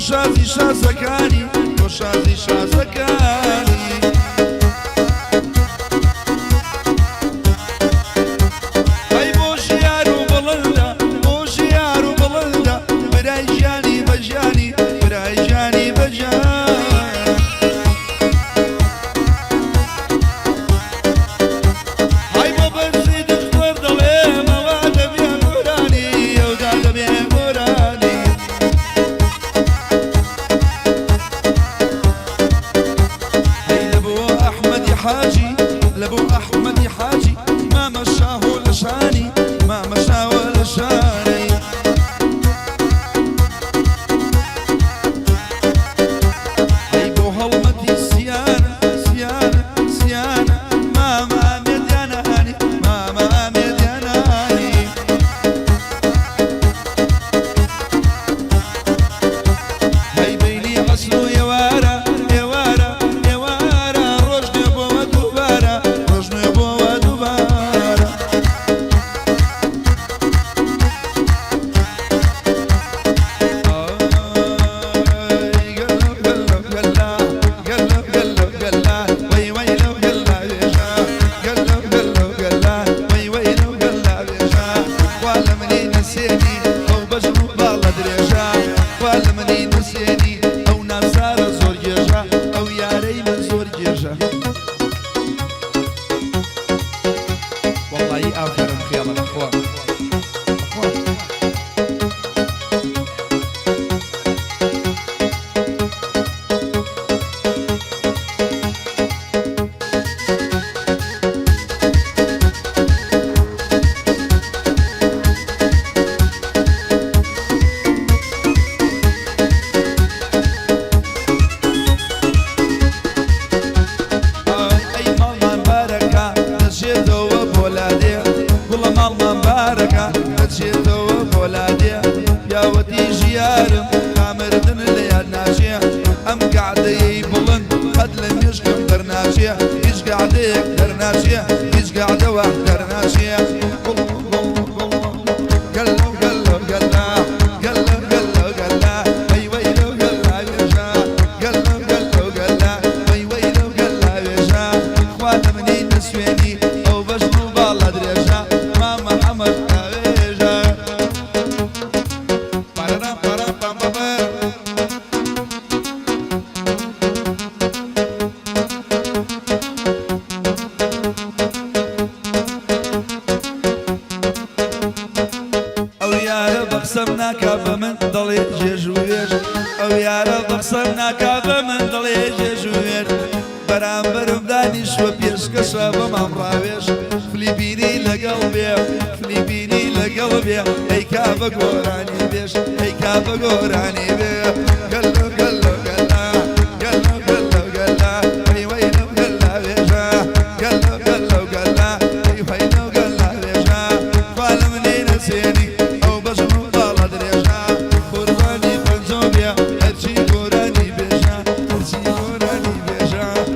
شازی شازەکانی تۆ شازی شازەکانی ئەی بۆ ژیار و بڵندە بۆ ژیار و بڵندە برای ژیانی بە ژیانی برای ژیانی بە ژیان ئەی بۆ بەرزی دختەر دەڵێم ئەوا دەبێ گۆرانی ئەودا دەبێ گۆرانی حاجي لبو أحمد حاجي ما مشاه لشاني ما مشاه لشاني هيبو هلمتي سيانة سيانة سيانة ما مديانا هاني ما مديانا هاني هي بيني عسلو يوارا يوارا والله آخر خيال الأخوان ام قاعده يبلن قد لم يشكم درناشيه ايش قاعده يقدر ناشيه ايش قاعده واقدر ناشيه قلو قلو قلا قلو قلو قلا وي ويلو قلا يجا قلو قلو قلا وي ويلو قلا يجا اخوات مني نسويني او بشنو بالله دريجا ما محمد كاويجا بارا بارا بام بام بخسمنا كافة من ضلي جيجوير او يارا بخسمنا كافة من ضلي جيجوير برام برم دانيش وبيشك دشا بمام راويش فليبيني لقلبي فليبيني لقلبي اي كابا قوراني بيش اي كابا قوراني بيه قلو قلو قلا قلو قلو قلا اي وينو قلا بيشا قلو قلو قلا اي وينو قلا بيشا فالمني نسيني او بجنو غلط ريشا قرباني بنزوبيا ارشي قوراني بيشا ارشي قوراني بيشا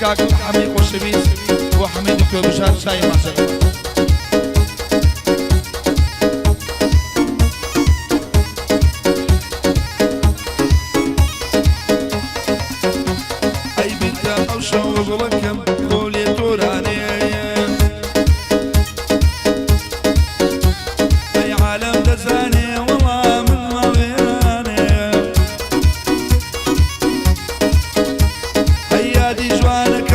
كاكو حميد قرشبيس وحميد كوبشان شاي ماسك اي بنت اوشو وبلكم قولي توراني اي عالم دزاني والله من مغيراني هيادي جوانك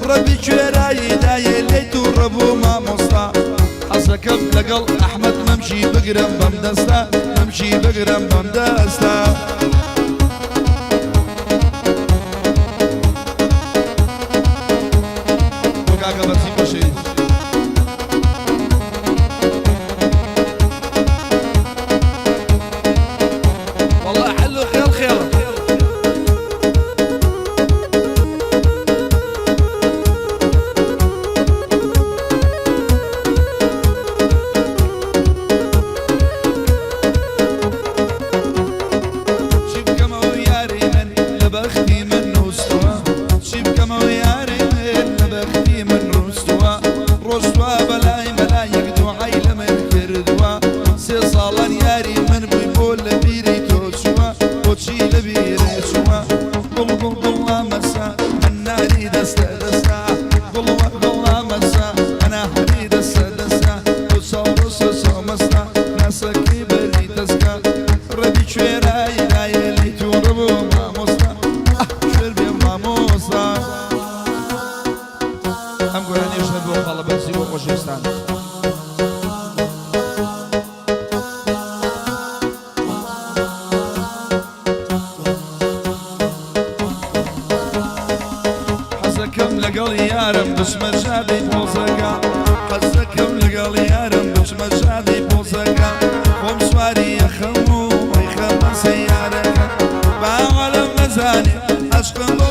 ربي كوراي داي ليتو ربو ما مصطا حسكم لقل احمد ممشي بقرم بمدستا ممشي بقرم بمدستا وكاكا بسي بشي والله حلو خير خير لقل يارم بش مجادي بوزقا حزكم لقل يارم بش مجادي بوزقا ومسواري يخمو ويخم سيارك بعالم مزاني عشقم بۆ